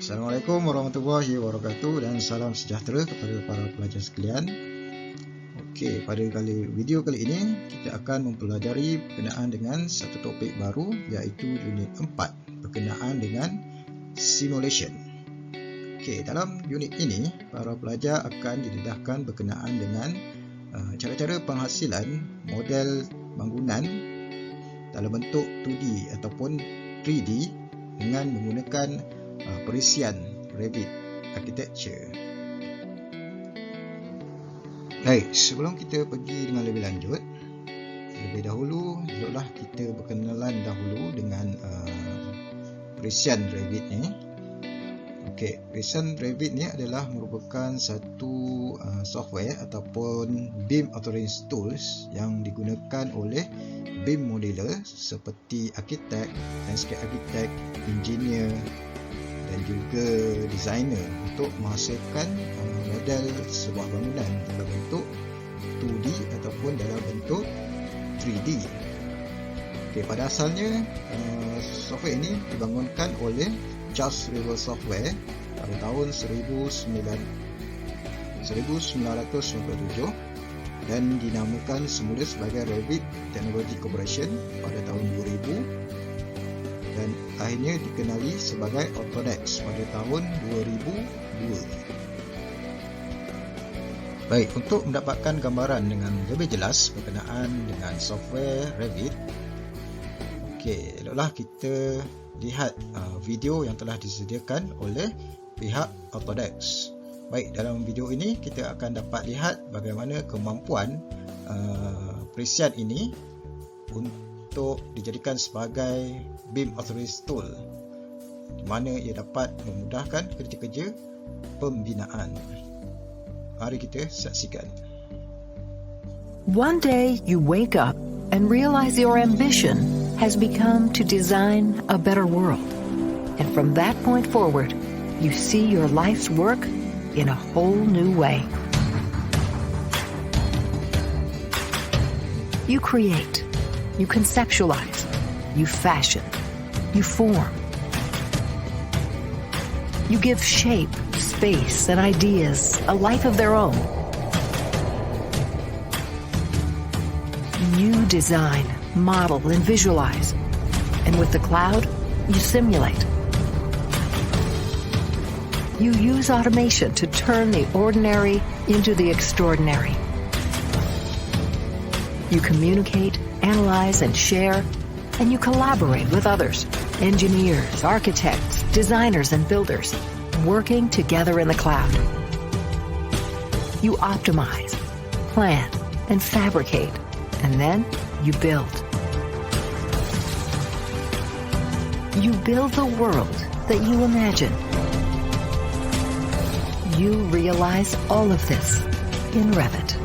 Assalamualaikum warahmatullahi wabarakatuh dan salam sejahtera kepada para pelajar sekalian. Okey, pada video kali ini kita akan mempelajari berkenaan dengan satu topik baru iaitu unit 4 berkenaan dengan simulation. Okey, dalam unit ini para pelajar akan didedahkan berkenaan dengan cara-cara penghasilan model bangunan dalam bentuk 2D ataupun 3D dengan menggunakan perisian Revit Architecture. Baik, sebelum kita pergi dengan lebih lanjut, terlebih dahulu eloklah kita berkenalan dahulu dengan perisian Revit ni. Okey, perisian Revit ni adalah merupakan satu software ataupun BIM authoring tools yang digunakan oleh BIM modeler seperti arkitek, landscape arkitek, engineer dan juga designer untuk menghasilkan model sebuah bangunan dalam bentuk 2D ataupun dalam bentuk 3D. Okey, pada asalnya software ini dibangunkan oleh Just River Software pada tahun 1997 dan dinamakan semula sebagai Revit Technology Corporation pada tahun 2000 dan akhirnya dikenali sebagai Autodesk pada tahun 2002. Baik, untuk mendapatkan gambaran dengan lebih jelas berkenaan dengan software Revit, okey, eloklah kita lihat video yang telah disediakan oleh pihak Autodesk. Baik, dalam video ini kita akan dapat lihat bagaimana kemampuan perisian ini untuk dijadikan sebagai BIM authoring tool, di mana ia dapat memudahkan kerja-kerja pembinaan. Mari kita saksikan. One day you wake up and realize your ambition has become to design a better world. And from that point forward, you see your life's work in a whole new way. You create, you conceptualize, you fashion, you form. You give shape, space, and ideas a life of their own. You design, model, and visualize. And with the cloud, you simulate. You use automation to turn the ordinary into the extraordinary. You communicate, analyze, and share, and you collaborate with others, engineers, architects, designers, and builders, working together in the cloud. You optimize, plan, and fabricate, and then you build. You build the world that you imagine. You realize all of this in Revit.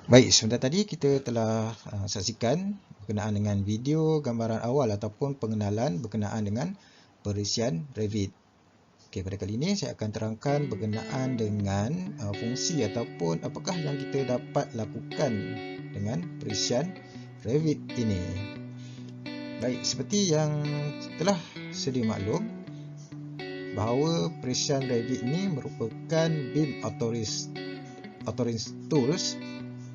Baik, sebentar tadi kita telah saksikan berkenaan dengan video gambaran awal ataupun pengenalan berkenaan dengan perisian Revit. Okey, pada kali ini saya akan terangkan berkenaan dengan fungsi ataupun apakah yang kita dapat lakukan dengan perisian Revit ini. Baik, seperti yang telah sedia maklum bahawa perisian Revit ini merupakan BIM authoring tools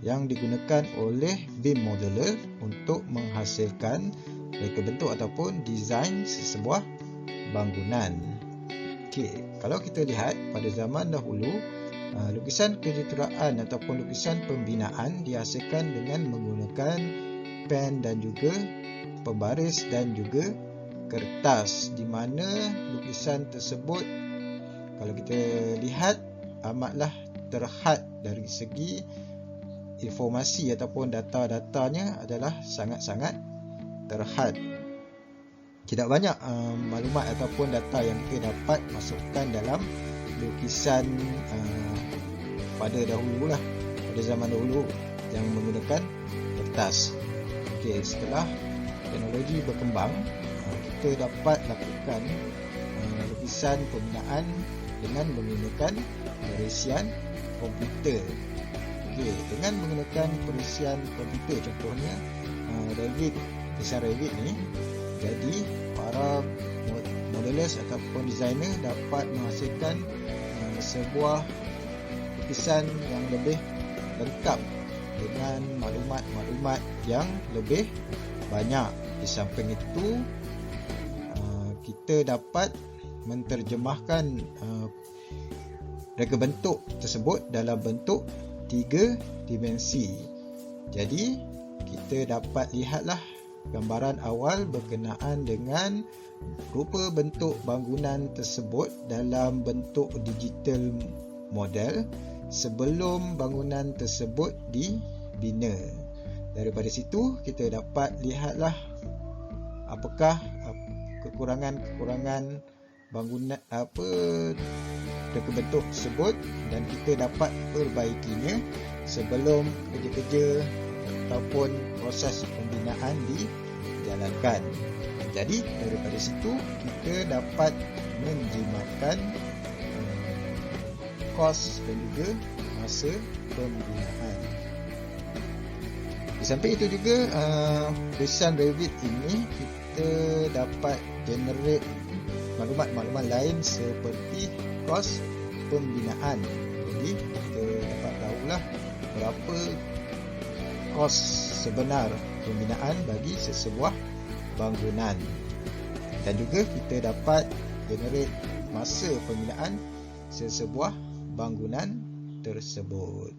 yang digunakan oleh BIM modeler untuk menghasilkan reka bentuk ataupun desain sesebuah bangunan. Okey, kalau kita lihat pada zaman dahulu, lukisan kejuruteraan ataupun lukisan pembinaan dihasilkan dengan menggunakan pen dan juga pembaris dan juga kertas, di mana lukisan tersebut kalau kita lihat amatlah terhad dari segi informasi ataupun data-datanya adalah sangat-sangat terhad. Tidak banyak maklumat ataupun data yang kita dapat masukkan dalam lukisan pada dahululah, pada zaman dahulu yang menggunakan kertas. Okey, setelah teknologi berkembang, kita dapat lakukan lapisan pembinaan dengan menggunakan perisian komputer. Okey, dengan menggunakan perisian komputer, contohnya Revit, kisah Revit ni, jadi para modelers ataupun designer dapat menghasilkan sebuah lukisan yang lebih lengkap dengan maklumat-maklumat yang lebih banyak. Di samping itu, kita dapat menterjemahkan reka bentuk tersebut dalam bentuk 3 dimensi. Jadi, kita dapat lihatlah gambaran awal berkenaan dengan rupa bentuk bangunan tersebut dalam bentuk digital model sebelum bangunan tersebut dibina. Daripada situ, kita dapat lihatlah apakah kekurangan-kekurangan bangunan reka bentuk tersebut dan kita dapat perbaikinya sebelum kerja-kerja ataupun proses pembinaan dijalankan. Jadi daripada situ kita dapat menjimatkan kos dan juga masa pembinaan. Di samping itu juga perisian Revit ini kita dapat generate maklumat-maklumat lain seperti kos pembinaan. Jadi kita dapat tahulah berapa kos sebenar pembinaan bagi sesebuah bangunan. Dan juga kita dapat generate masa pembinaan sesebuah bangunan tersebut.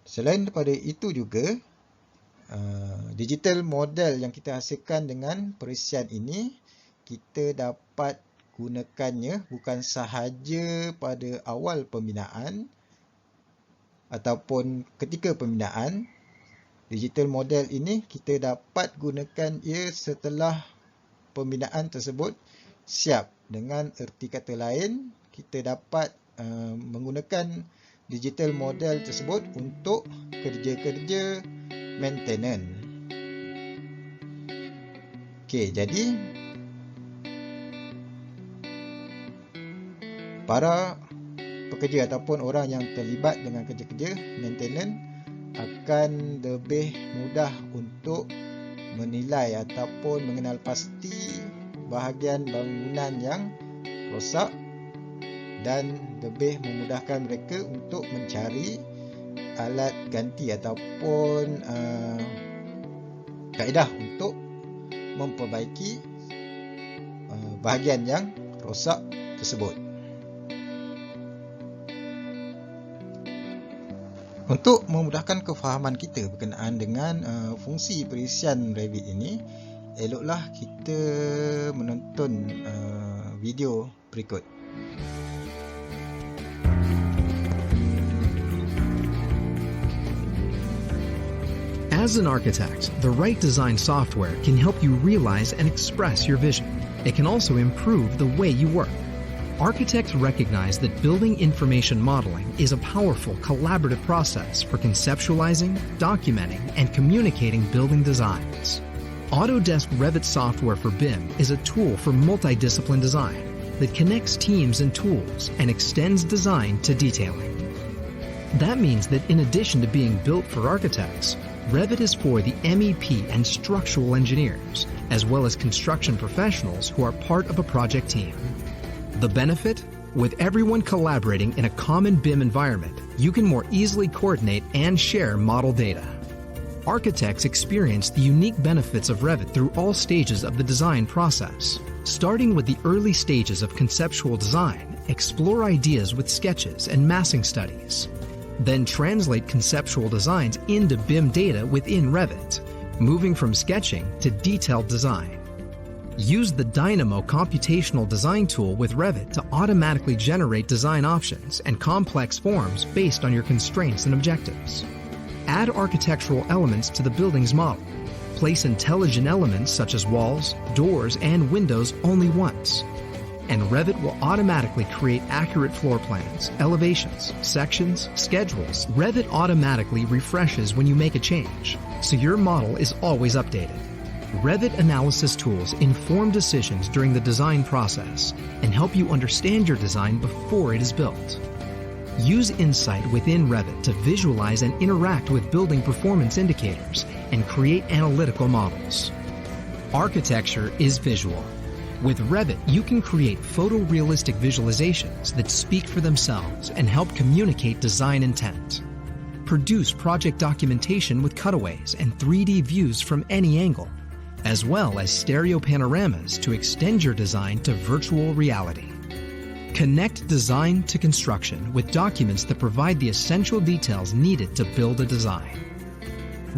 Selain daripada itu juga, digital model yang kita hasilkan dengan perisian ini, kita dapat gunakannya bukan sahaja pada awal pembinaan ataupun ketika pembinaan. Digital model ini kita dapat gunakan ia setelah pembinaan tersebut siap. Dengan erti kata lain, kita dapat menggunakan digital model tersebut untuk kerja-kerja maintenance. Okey, jadi para pekerja ataupun orang yang terlibat dengan kerja-kerja maintenance akan lebih mudah untuk menilai ataupun mengenal pasti bahagian bangunan yang rosak dan lebih memudahkan mereka untuk mencari alat ganti ataupun kaedah untuk memperbaiki bahagian yang rosak tersebut. Untuk memudahkan kefahaman kita berkenaan dengan fungsi perisian Revit ini, eloklah kita menonton video berikut. As an architect, the right design software can help you realize and express your vision. It can also improve the way you work. Architects recognize that building information modeling is a powerful collaborative process for conceptualizing, documenting, and communicating building designs. Autodesk Revit software for BIM is a tool for multidiscipline design that connects teams and tools and extends design to detailing. That means that in addition to being built for architects, Revit is for the MEP and structural engineers, as well as construction professionals who are part of a project team. The benefit? With everyone collaborating in a common BIM environment, you can more easily coordinate and share model data. Architects experience the unique benefits of Revit through all stages of the design process. Starting with the early stages of conceptual design, explore ideas with sketches and massing studies. Then translate conceptual designs into BIM data within Revit, moving from sketching to detailed design. Use the Dynamo computational design tool with Revit to automatically generate design options and complex forms based on your constraints and objectives. Add architectural elements to the building's model. Place intelligent elements such as walls, doors, and windows only once. And Revit will automatically create accurate floor plans, elevations, sections, schedules. Revit automatically refreshes when you make a change, so your model is always updated. Revit analysis tools inform decisions during the design process and help you understand your design before it is built. Use Insight within Revit to visualize and interact with building performance indicators and create analytical models. Architecture is visual. With Revit, you can create photorealistic visualizations that speak for themselves and help communicate design intent. Produce project documentation with cutaways and 3D views from any angle, as well as stereo panoramas to extend your design to virtual reality. Connect design to construction with documents that provide the essential details needed to build a design.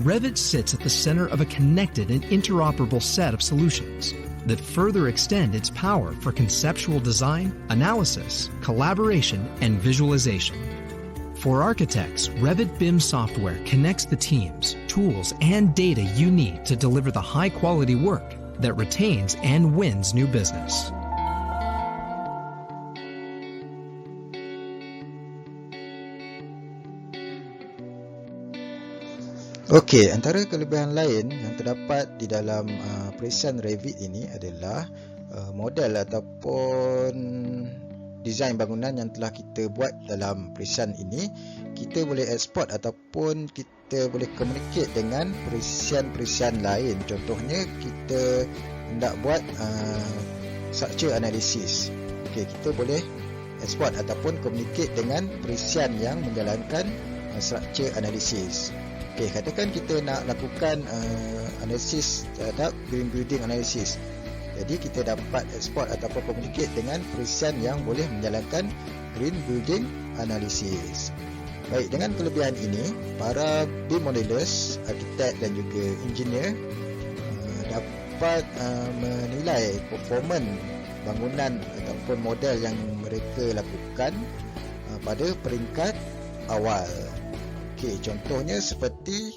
Revit sits at the center of a connected and interoperable set of solutions that further extend its power for conceptual design, analysis, collaboration, and visualization. For architects, Revit BIM software connects the teams, tools, and data you need to deliver the high-quality work that retains and wins new business. Okey, antara kelebihan lain yang terdapat di dalam perisian Revit ini adalah model ataupun desain bangunan yang telah kita buat dalam perisian ini, kita boleh eksport ataupun kita boleh communicate dengan perisian-perisian lain. Contohnya, kita hendak buat structure analysis. Okey, kita boleh eksport ataupun communicate dengan perisian yang menjalankan structure analysis. Okey, katakan kita nak lakukan analisis terhadap green building analysis. Jadi kita dapat eksport ataupun communicate dengan perisian yang boleh menjalankan green building analysis. Baik, dengan kelebihan ini, para BIM modelers, arkitek dan juga engineer dapat menilai performance bangunan ataupun model yang mereka lakukan pada peringkat awal. Okey, contohnya seperti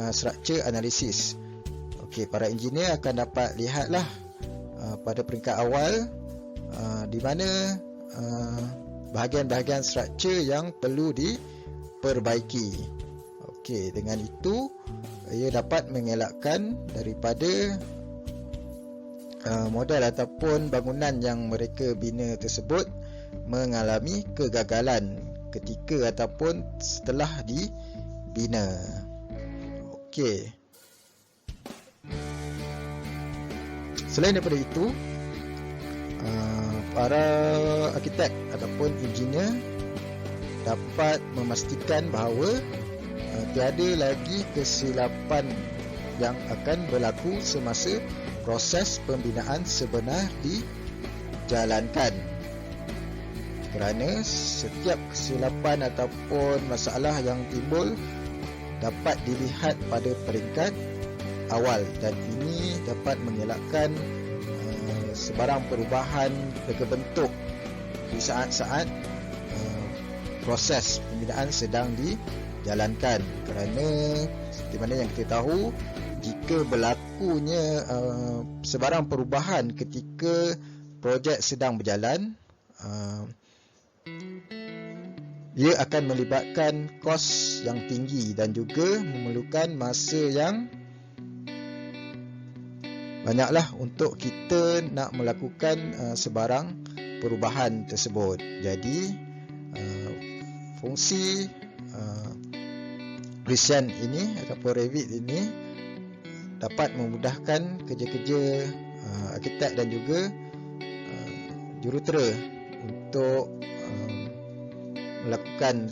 structure analysis. Okey, para engineer akan dapat lihatlah pada peringkat awal di mana bahagian-bahagian structure yang perlu diperbaiki. Okey, dengan itu ia dapat mengelakkan daripada model ataupun bangunan yang mereka bina tersebut mengalami kegagalan ketika ataupun setelah dibina. Okey. Selain daripada itu, para arkitek ataupun engineer dapat memastikan bahawa tiada lagi kesilapan yang akan berlaku semasa proses pembinaan sebenar dijalankan. Kerana setiap kesilapan ataupun masalah yang timbul dapat dilihat pada peringkat awal, dan ini dapat mengelakkan sebarang perubahan reka bentuk di saat-saat proses pembinaan sedang dijalankan. Kerana seperti mana yang kita tahu, jika berlakunya sebarang perubahan ketika projek sedang berjalan, ia akan melibatkan kos yang tinggi dan juga memerlukan masa yang banyaklah untuk kita nak melakukan sebarang perubahan tersebut. Jadi fungsi perisian ini ataupun Revit ini dapat memudahkan kerja-kerja arkitek dan juga jurutera untuk melakukan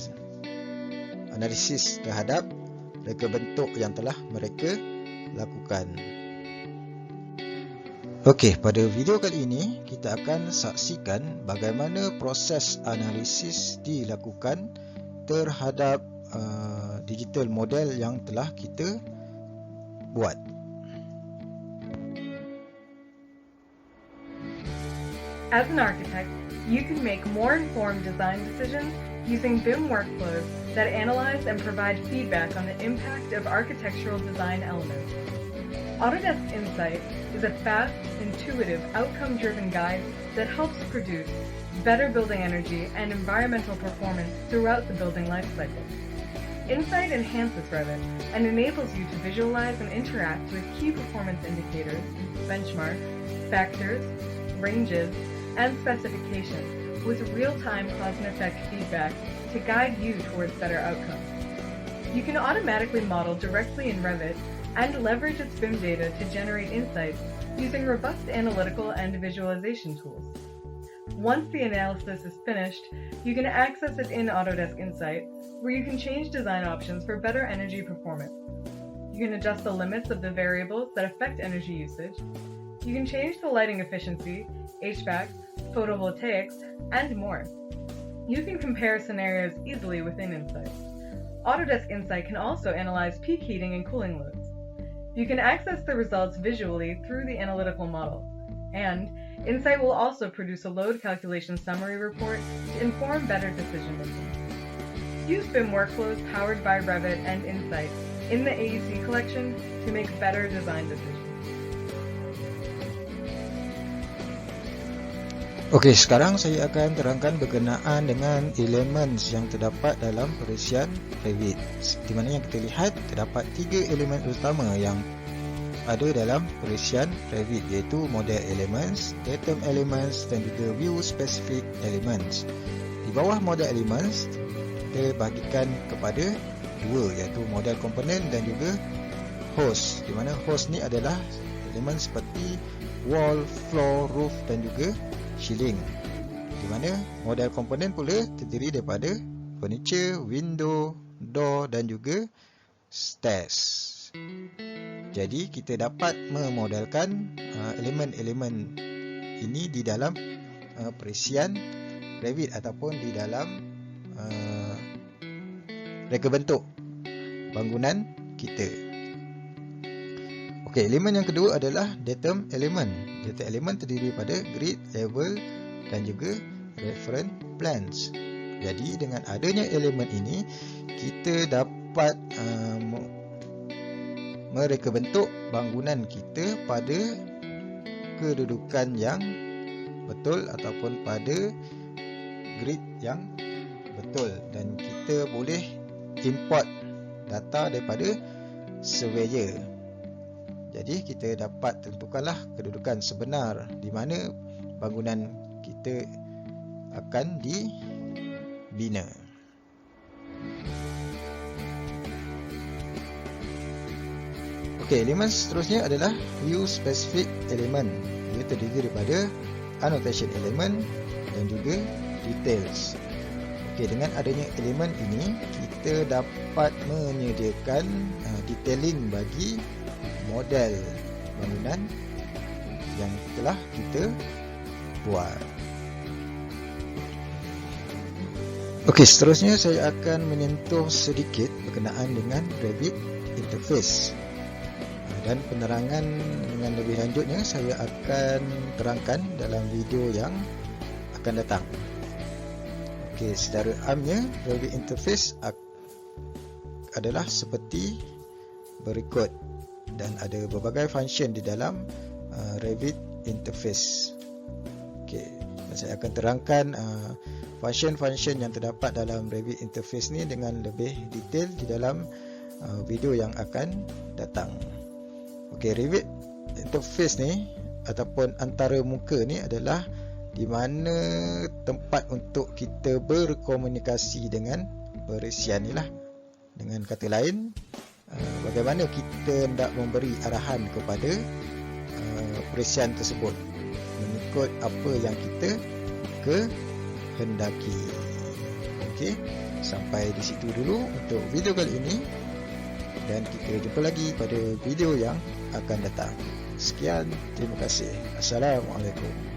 analisis terhadap reka bentuk yang telah mereka lakukan. Okey, pada video kali ini kita akan saksikan bagaimana proses analisis dilakukan terhadap digital model yang telah kita buat. As an architect, you can make more informed design decisions using BIM workflows that analyze and provide feedback on the impact of architectural design elements. Autodesk Insight is a fast, intuitive, outcome-driven guide that helps produce better building energy and environmental performance throughout the building lifecycle. Insight enhances Revit and enables you to visualize and interact with key performance indicators, benchmarks, factors, ranges, and specifications with real-time cause and effect feedback to guide you towards better outcomes. You can automatically model directly in Revit and leverage its BIM data to generate insights using robust analytical and visualization tools. Once the analysis is finished, you can access it in Autodesk Insight, where you can change design options for better energy performance. You can adjust the limits of the variables that affect energy usage. You can change the lighting efficiency, HVAC, photovoltaics, and more. You can compare scenarios easily within Insight. Autodesk Insight can also analyze peak heating and cooling loads. You can access the results visually through the analytical model. And Insight will also produce a load calculation summary report to inform better decision-making. Use BIM workflows powered by Revit and Insight in the AEC collection to make better design decisions. Okey, sekarang saya akan terangkan berkenaan dengan elemen yang terdapat dalam perisian Revit. Di mana yang kita lihat terdapat 3 elemen utama yang ada dalam perisian Revit, iaitu model elements, datum elements dan juga view specific elements. Di bawah model elements kita bahagikan kepada dua, iaitu model komponen dan juga host, di mana host ni adalah elemen seperti wall, floor, roof dan juga ceiling. Di mana model komponen pula terdiri daripada furniture, window, door dan juga stairs. Jadi kita dapat memodelkan elemen-elemen ini di dalam perisian Revit ataupun di dalam reka bentuk bangunan kita. Okey, elemen yang kedua adalah datum element. Datum element terdiri daripada grid, level dan juga reference plans. Jadi dengan adanya elemen ini kita dapat mereka bentuk bangunan kita pada kedudukan yang betul ataupun pada grid yang betul, dan kita boleh import data daripada surveyor. Jadi kita dapat tentukanlah kedudukan sebenar di mana bangunan kita akan dibina. Okey, elemen seterusnya adalah view specific element. Ia terdiri daripada annotation element dan juga details. Okey, dengan adanya elemen ini kita dapat menyediakan detailing bagi model bangunan yang telah kita buat. Okey, seterusnya saya akan menyentuh sedikit berkenaan dengan Revit interface. Dan penerangan dengan lebih lanjutnya saya akan terangkan dalam video yang akan datang. Okey, secara amnya Revit interface adalah seperti berikut dan ada berbagai function di dalam Revit interface. Okey, dan saya akan terangkan function-function yang terdapat dalam Revit interface ni dengan lebih detail di dalam video yang akan datang. Okey, Revit interface ni ataupun antara muka ni adalah di mana tempat untuk kita berkomunikasi dengan perisian ni lah. Dengan kata lain, bagaimana kita hendak memberi arahan kepada perisian tersebut mengikut apa yang kita kehendaki. Okey, sampai di situ dulu untuk video kali ini. Dan kita jumpa lagi pada video yang akan datang. Sekian, terima kasih. Assalamualaikum.